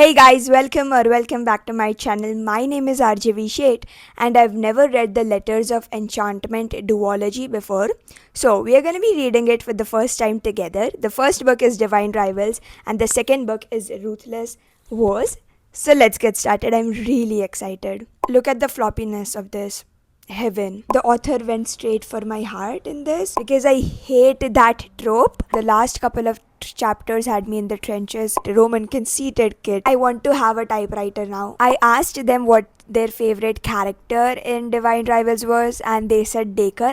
Hey guys, welcome back to my channel. My name is RJV Shet and I've never read the Letters of Enchantment duology before. So we are going to be reading it for the first time together. The first book is Divine Rivals and the second book is Ruthless Vows. So let's get started. I'm really excited. Look at the floppiness of this. Heaven. The author went straight for my heart in this because I hate that trope. The last couple of chapters had me in the trenches. The Roman conceited kid. I want to have a typewriter now. I asked them what their favorite character in Divine Rivals was, and they said Daker.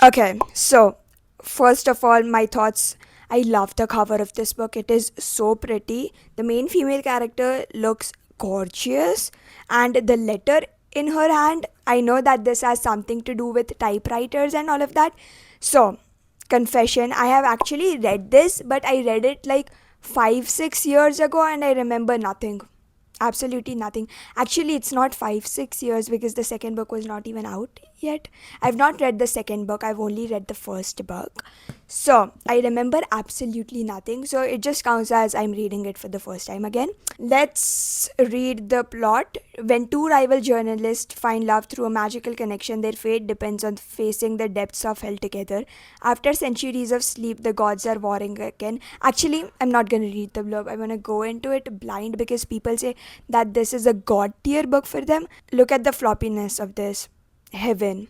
Okay, so first of all, my thoughts. I love the cover of this book. It is so pretty. The main female character looks gorgeous, and the letter in her hand. I know that this has something to do with typewriters and all of that. So, confession, I have actually read this, but I read it like 5 6 years ago, and I remember nothing. Absolutely nothing. Actually, it's not 5 6 years because the second book was not even out yet. I've not read the second book, I've only read the first book. So I remember absolutely nothing. So it just counts as I'm reading it for the first time again. Let's read the plot. When two rival journalists find love through a magical connection, their fate depends on facing the depths of hell together. After centuries of sleep, the gods are warring again. Actually, I'm not gonna read the blurb. I'm gonna go into it blind because people say that this is a god tier book for them. Look at the floppiness of this. Heaven.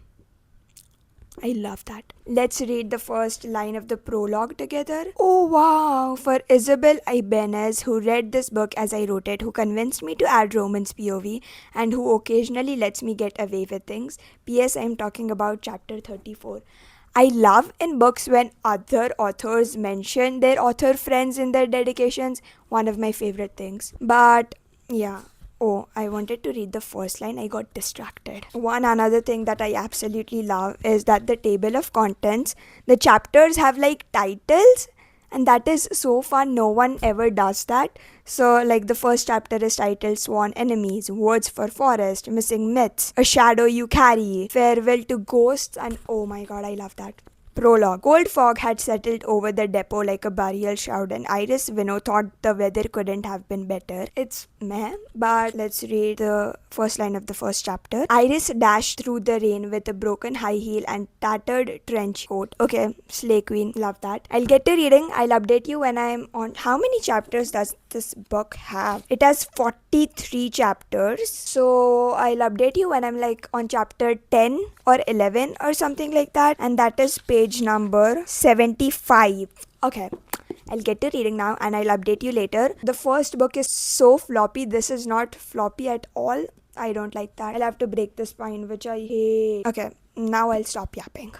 I love that. Let's read the first line of the prologue together. Oh wow! For Isabel Ibanez, who read this book as I wrote it, who convinced me to add Roman's POV, and who occasionally lets me get away with things. P.S. I'm talking about chapter 34. I love in books when other authors mention their author friends in their dedications. One of my favorite things. But yeah. Oh, I wanted to read the first line. I got distracted. One another thing that I absolutely love is that the table of contents, the chapters have like titles, and that is so fun. No one ever does that. So, like, the first chapter is titled Sworn Enemies, Words for Forest, Missing Myths, A Shadow You Carry, Farewell to Ghosts, and oh my god, I love that. Prologue. Cold fog had settled over the depot like a burial shroud, and Iris Winnow thought the weather couldn't have been better. It's meh, but let's read the first line of the first chapter. Iris dashed through the rain with a broken high heel and tattered trench coat. Okay, Slay Queen, love that. I'll get to reading. I'll update you when I'm on. How many chapters does this book have? It has 43 chapters. So I'll update you when I'm like on chapter 10 or 11 or something like that, and that is page number 75. Okay, I'll get to reading now and I'll update you later. The first book is so floppy. This is not floppy at all. I don't like that. I'll have to break the spine, which I hate. Okay, now I'll stop yapping.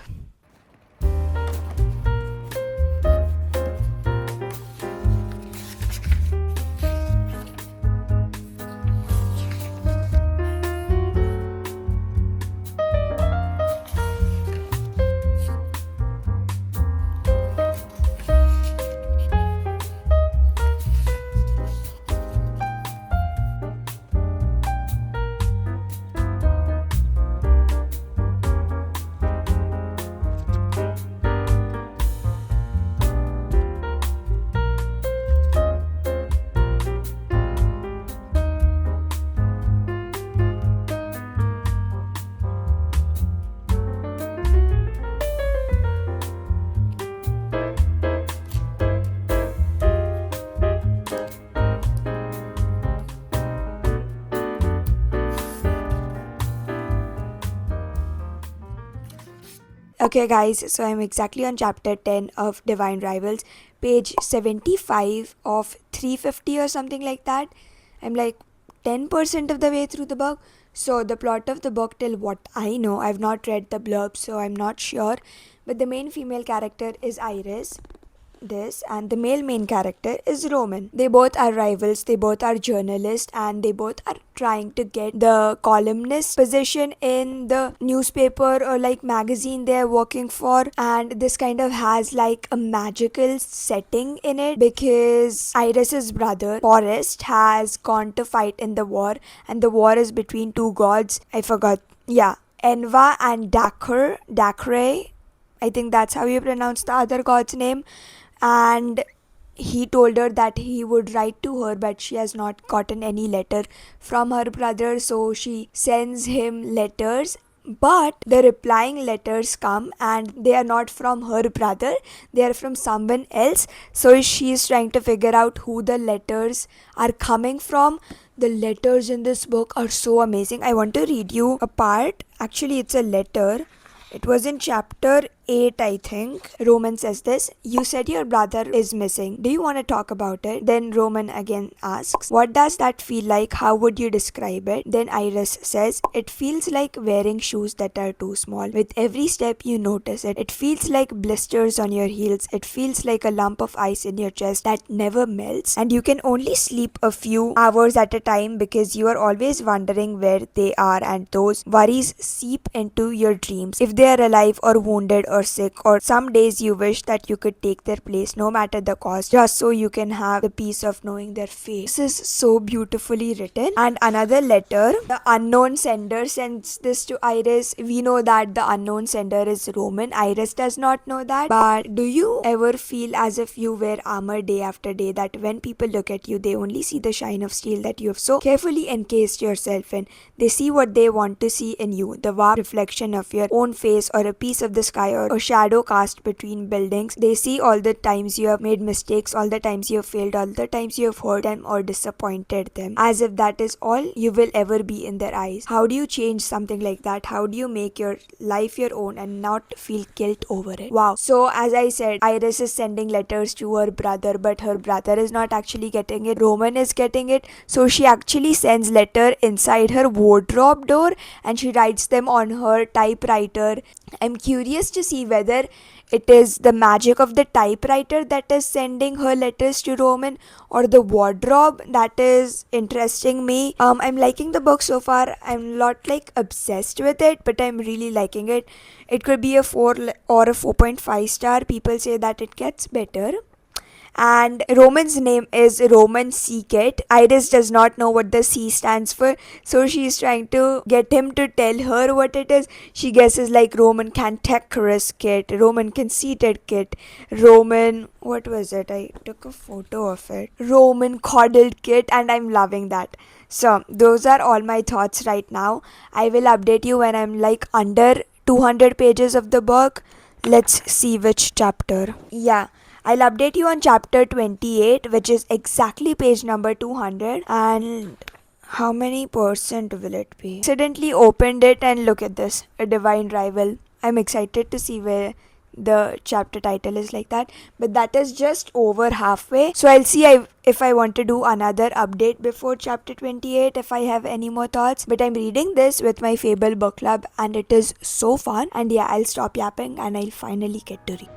Okay, guys, so I'm exactly on chapter 10 of Divine Rivals, page 75 of 350 or something like that. I'm like 10% of the way through the book. So, the plot of the book, till what I know, I've not read the blurb, so I'm not sure. But the main female character is Iris, this, and the male main character is Roman. They both are rivals, they both are journalists, and they both are trying to get the columnist position in the newspaper or like magazine they're working for. And this kind of has like a magical setting in it because Iris's brother Forrest has gone to fight in the war, and the war is between two gods. I forgot. Yeah, Enva and Dacre. I think that's how you pronounce the other god's name. And he told her that he would write to her, but she has not gotten any letter from her brother, so she sends him letters. But the replying letters come and they are not from her brother, they are from someone else. So she is trying to figure out who the letters are coming from. The letters in this book are so amazing. I want to read you a part. Actually, it's a letter. It was in chapter 8, I think. Roman says this: "You said your brother is missing. Do you want to talk about it?" Then Roman again asks, "What does that feel like? How would you describe it?" Then Iris says, "It feels like wearing shoes that are too small. With every step you notice it. It feels like blisters on your heels. It feels like a lump of ice in your chest that never melts. And you can only sleep a few hours at a time because you are always wondering where they are, and those worries seep into your dreams. If they are alive or wounded or sick, or some days you wish that you could take their place no matter the cost, just so you can have the peace of knowing their fate." This is so beautifully written. And another letter, the unknown sender sends this to Iris. We know that the unknown sender is Roman. Iris does not know that. But do you ever feel as if you wear armor day after day, that when people look at you, they only see the shine of steel that you have so carefully encased yourself in? They see what they want to see in you, the warped reflection of your own face, or a piece of the sky, or a shadow cast between buildings. They see all the times you have made mistakes, all the times you have failed, all the times you have hurt them or disappointed them, as if that is all you will ever be in their eyes. How do you change something like that? How do you make your life your own and not feel guilt over it? Wow. So as I said, Iris is sending letters to her brother, but her brother is not actually getting it. Roman is getting it. So she actually sends letter inside her wardrobe door, and she writes them on her typewriter. I'm curious to see whether it is the magic of the typewriter that is sending her letters to Roman, or the wardrobe that is interesting me. I'm liking the book so far. I'm not like obsessed with it, but I'm really liking it. It could be a 4 or a 4.5 star. People say that it gets better. And Roman's name is Roman Seekit. Iris does not know what the C stands for, so she's trying to get him to tell her what it is. She guesses like Roman Cantankerous Kit, Roman Conceited Kit, Roman, what was it? I took a photo of it. Roman Coddled Kit, and I'm loving that. So those are all my thoughts right now. I will update you when I'm like under 200 pages of the book. Let's see which chapter. Yeah, I'll update you on chapter 28, which is exactly page number 200. And how many percent will it be? Accidentally opened it, and look at this, a divine rival. I'm excited to see where the chapter title is like that, but that is just over halfway. So I'll see if I want to do another update before chapter 28, if I have any more thoughts. But I'm reading this with my Fable book club, and it is so fun. And yeah, I'll stop yapping and I'll finally get to read.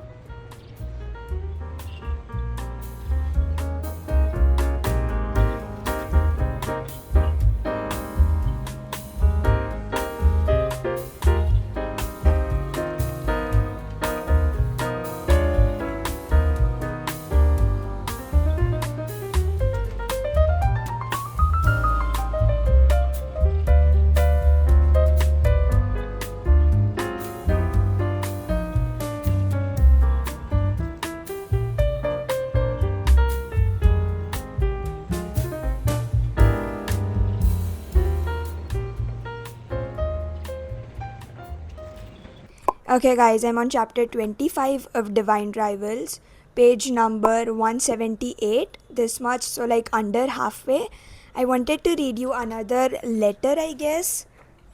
Okay, guys, I'm on chapter 25 of Divine Rivals, page number 178. This much, so like under halfway. I wanted to read you another letter, I guess.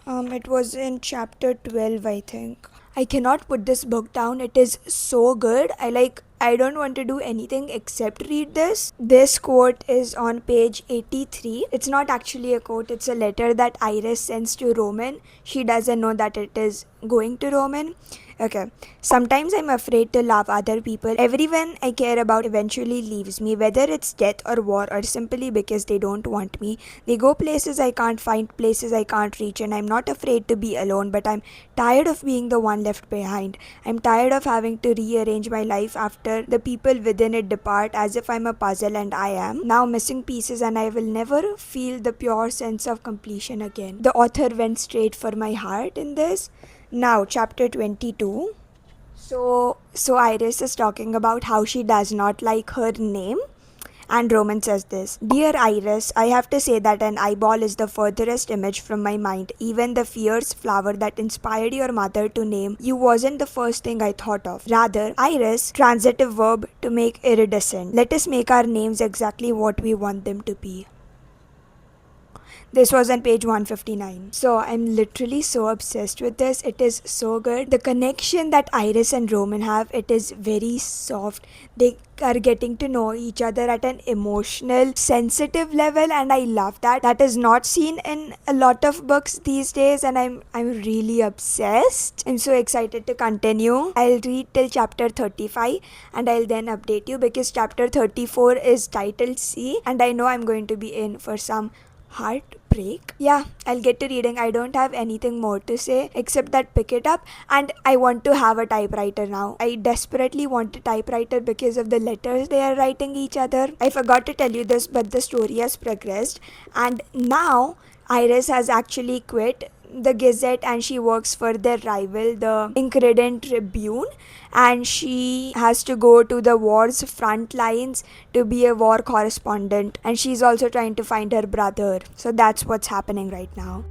It was in chapter 12, I think. I cannot put this book down. It is so good. I don't want to do anything except read this. This quote is on page 83. It's not actually a quote, it's a letter that Iris sends to Roman. She doesn't know that it is going to Roman. Okay. Sometimes I'm afraid to love other people. Everyone I care about eventually leaves me, whether it's death or war or simply because they don't want me. They go places I can't find, places I can't reach, and I'm not afraid to be alone, but I'm tired of being the one left behind. I'm tired of having to rearrange my life after the people within it depart, as if I'm a puzzle and I am now missing pieces, and I will never feel the pure sense of completion again. The author went straight for my heart in this. Now, chapter 22. So Iris is talking about how she does not like her name. And Roman says this: Dear Iris, I have to say that an eyeball is the furthest image from my mind. Even the fierce flower that inspired your mother to name you wasn't the first thing I thought of. Rather, Iris, transitive verb to make iridescent. Let us make our names exactly what we want them to be. This was on page 159. So I'm literally so obsessed with this. It is so good. The connection that Iris and Roman have, it is very soft. They are getting to know each other at an emotional, sensitive level, and I love that. That is not seen in a lot of books these days, and I'm really obsessed. I'm so excited to continue. I'll read till chapter 35 and I'll then update you because chapter 34 is titled C, and I know I'm going to be in for some heartbreak. Yeah, I'll get to reading. I don't have anything more to say except that pick it up, and I want to have a typewriter now. I desperately want a typewriter because of the letters they are writing each other. I forgot to tell you this, but the story has progressed, and now Iris has actually quit the Gazette and she works for their rival, the Incredent Tribune, and she has to go to the war's front lines to be a war correspondent, and she's also trying to find her brother. So that's what's happening right now.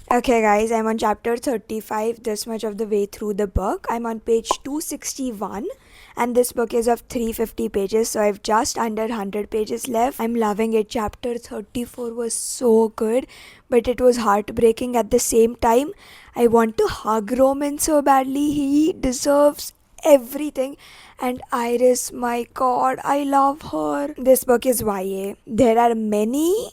Okay, guys, I'm on chapter 35, this much of the way through the book. I'm on page 261, and this book is of 350 pages, so I've just under 100 pages left. I'm loving it. Chapter 34 was so good, but it was heartbreaking at the same time. I want to hug Roman so badly. He deserves everything. And Iris, my god, I love her. This book is YA. There are many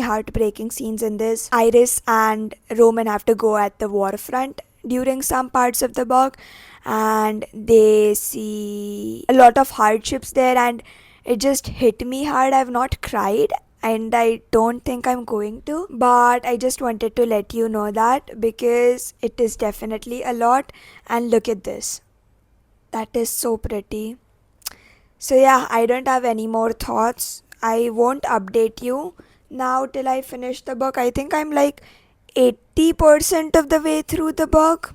heartbreaking scenes in this. Iris and Roman have to go at the war front during some parts of the book, and they see a lot of hardships there, and it just hit me hard. I've not cried, and I don't think I'm going to, but I just wanted to let you know that because it is definitely a lot. And look at this. That is so pretty. So yeah, I don't have any more thoughts. I won't update you now till I finish the book. I think I'm like 80% of the way through the book.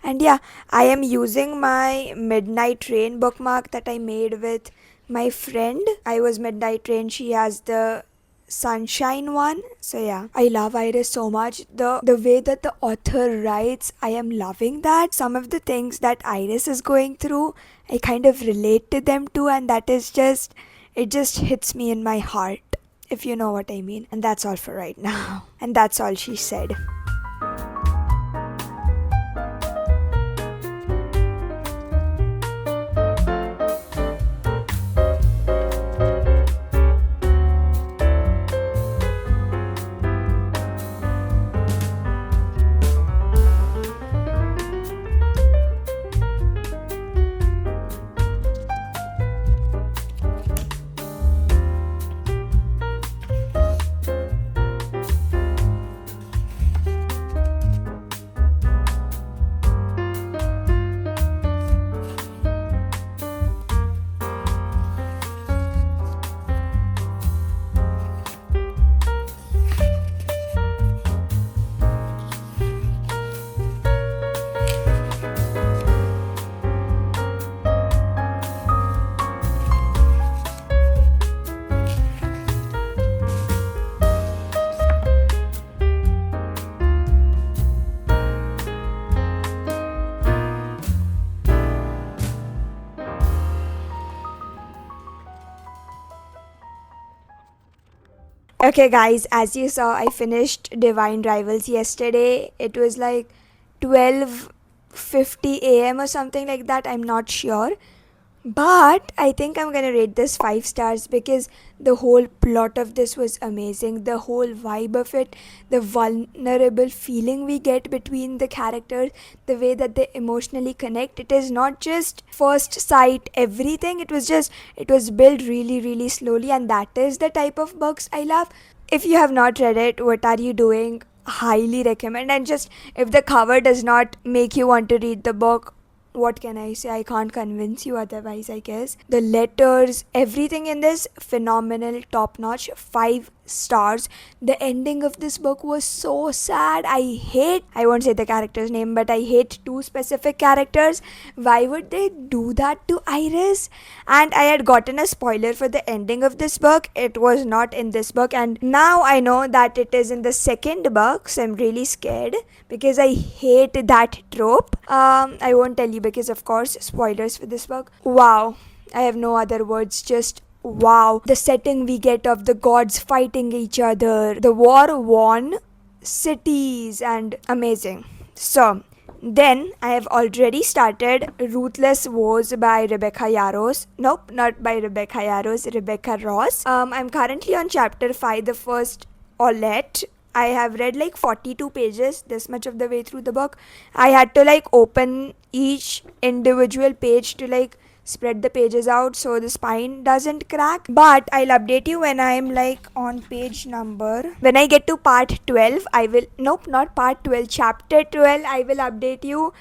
And yeah, I am using my Midnight Train bookmark that I made with my friend. I was Midnight Train, she has the Sunshine one. So yeah, I love Iris so much. The way that the author writes, I am loving that. Some of the things that Iris is going through, I kind of relate to them too, and that is just, it just hits me in my heart, if you know what I mean. And that's all for right now. And that's all she said. Okay, guys, as you saw, I finished Divine Rivals yesterday. It was like 12:50 a.m. or something like that. I'm not sure. But I think I'm gonna rate this 5 stars because the whole plot of this was amazing. The whole vibe of it, the vulnerable feeling we get between the characters, the way that they emotionally connect. It is not just first sight everything. It was built really, really slowly, and that is the type of books I love. If you have not read it, what are you doing? Highly recommend. And just if the cover does not make you want to read the book, what can I say? I can't convince you otherwise, I guess. The letters, everything in this, phenomenal, top notch, 5 stars. The ending of this book was so sad. I won't say the character's name, but I hate two specific characters. Why would they do that to Iris? And I had gotten a spoiler for the ending of this book. It was not in this book, and now I know that it is in the second book, so I'm really scared because I hate that trope. I won't tell you because, of course, spoilers for this book. Wow, I have no other words, just wow. The setting we get of the gods fighting each other, the war won cities, and amazing. So, then I have already started Ruthless Vows by Rebecca Yarros. Nope, not by Rebecca Yarros, Rebecca Ross. I'm currently on chapter 5, the first Olette. I have read like 42 pages, this much of the way through the book. I had to like open each individual page to like spread the pages out so the spine doesn't crack. But I'll update you when I'm like on page number. When I get to part 12, I will. Nope, not part 12, chapter 12, I will update you.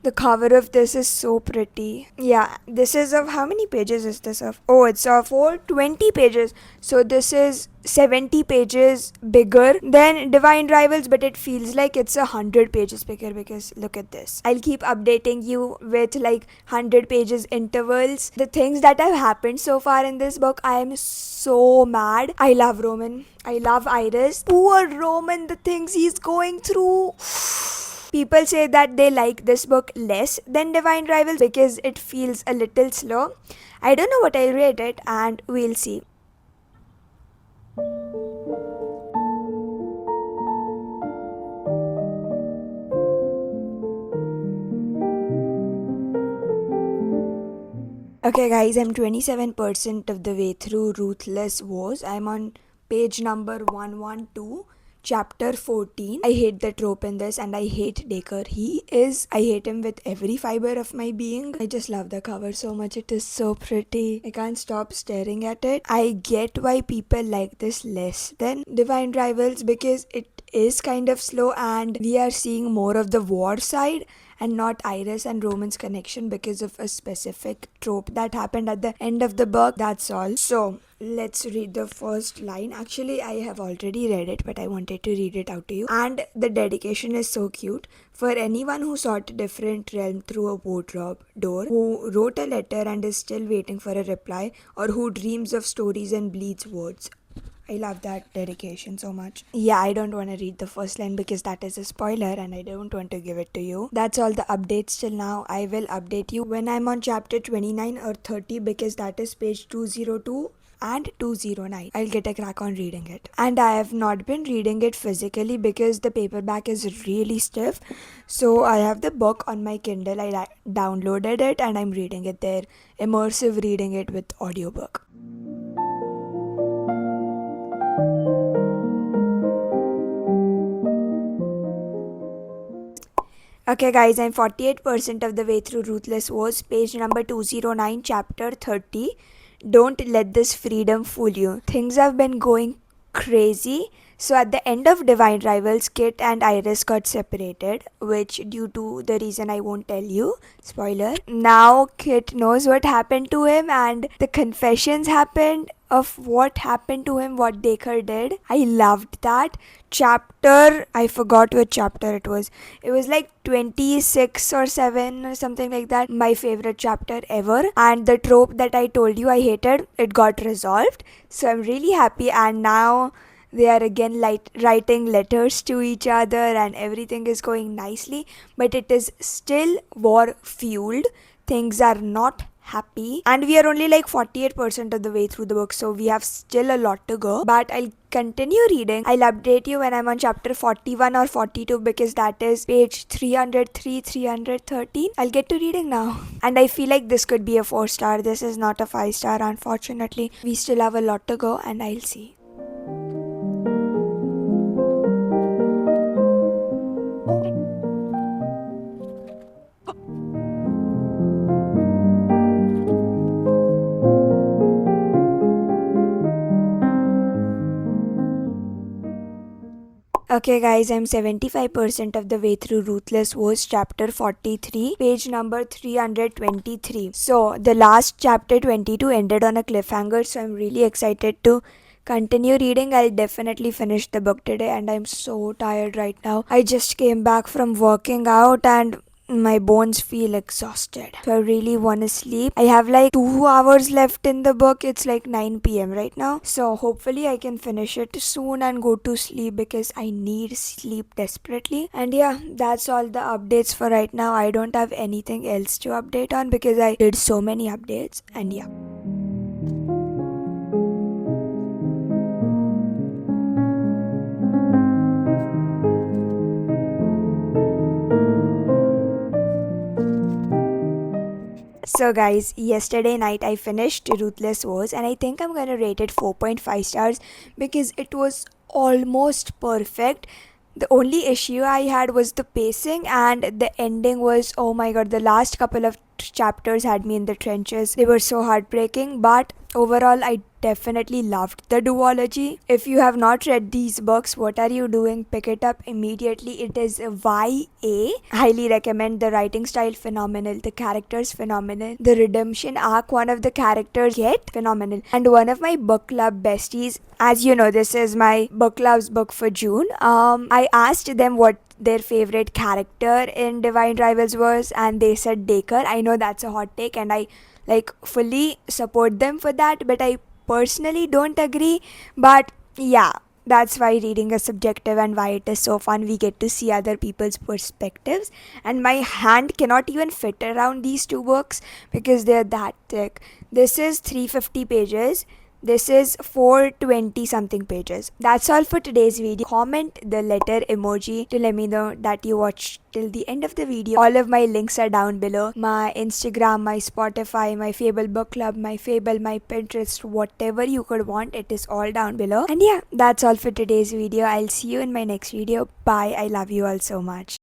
The cover of this is so pretty. Yeah, this is of how many pages is this of? Oh, it's of 420 pages. So this is 70 pages bigger than Divine Rivals, but it feels like it's 100 pages bigger because look at this. I'll keep updating you with like 100 pages intervals. The things that have happened so far in this book, I am so mad. I love Roman. I love Iris. Poor Roman, the things he's going through. People say that they like this book less than Divine Rivals because it feels a little slow. I don't know what I'll rate it, and we'll see. Okay, guys, I'm 27% of the way through Ruthless Vows. I'm on page number 112, chapter 14. I hate the trope in this, and I hate Dacre. I hate him with every fiber of my being. I just love the cover so much. It is so pretty. I can't stop staring at it. I get why people like this less than Divine Rivals because it is kind of slow and we are seeing more of the war side and not Iris and Roman's connection because of a specific trope that happened at the end of the book. That's all. So, let's read the first line. Actually, I have already read it, but I wanted to read it out to you. And the dedication is so cute. For anyone who sought a different realm through a wardrobe door, who wrote a letter and is still waiting for a reply, or who dreams of stories and bleeds words. I love that dedication so much. Yeah, I don't want to read the first line because that is a spoiler and I don't want to give it to you. That's all the updates till now. I will update you when I'm on chapter 29 or 30 because that is page 202 and 209. I'll get a crack on reading it. And I have not been reading it physically because the paperback is really stiff. So I have the book on my Kindle. I downloaded it and I'm reading it there. Immersive reading it with audiobook. Okay, guys, I'm 48% of the way through Ruthless Vows, page number 209, chapter 30. Don't let this freedom fool you. Things have been going crazy. So, at the end of Divine Rivals, Kit and Iris got separated, which, due to the reason I won't tell you, spoiler, now Kit knows what happened to him, and the confessions happened of what happened to him, what Dacre did. I loved that chapter. I forgot which chapter it was. It was like 26 or 7 or something like that. My favorite chapter ever. And the trope that I told you I hated, it got resolved. So I'm really happy. And now they are again writing letters to each other and everything is going nicely. But it is still war fueled. Things are not happy. And we are only like 48% of the way through the book, so we have still a lot to go. But I'll continue reading. I'll update you when I'm on chapter 41 or 42, because that is page 303, 313. I'll get to reading now. And I feel like this could be a 4-star. This is not a 5-star, unfortunately. We still have a lot to go, and I'll see. Okay guys, I'm 75% of the way through Ruthless Vows chapter 43, page number 323. So the last chapter 22 ended on a cliffhanger, so I'm really excited to continue reading. I'll definitely finish the book today, and I'm so tired right now. I just came back from working out and my bones feel exhausted, so I really want to sleep. I have like 2 hours left in the book. It's like 9 p.m. right now, so hopefully I can finish it soon and go to sleep, because I need sleep desperately. And yeah, that's all the updates for right now. I don't have anything else to update on because I did so many updates. And yeah. So guys, yesterday night I finished Ruthless Vows, and I think I'm gonna rate it 4.5 stars because it was almost perfect. The only issue I had was the pacing, and the ending was, oh my god, the last couple of chapters had me in the trenches. They were so heartbreaking, but overall I definitely loved the duology. If you have not read these books, what are you doing? Pick it up immediately. It is YA. Highly recommend. The writing style phenomenal, the characters phenomenal, the redemption arc one of the characters get phenomenal. And one of my book club besties, as you know, this is my book club's book for June. I asked them what their favorite character in Divine Rivals was, and they said Dacre. I know that's a hot take, and I like fully support them for that, but I personally don't agree. But yeah, that's why reading is subjective and why it is so fun. We get to see other people's perspectives, and my hand cannot even fit around these two books because they're that thick. This is 350 pages. This is 420 something pages. That's all for today's video. Comment the letter emoji to let me know that you watched till the end of the video. All of my links are down below. My Instagram, my Spotify, my Fable Book Club, my Fable, my Pinterest, whatever you could want, it is all down below. And yeah, that's all for today's video. I'll see you in my next video. Bye. I love you all so much.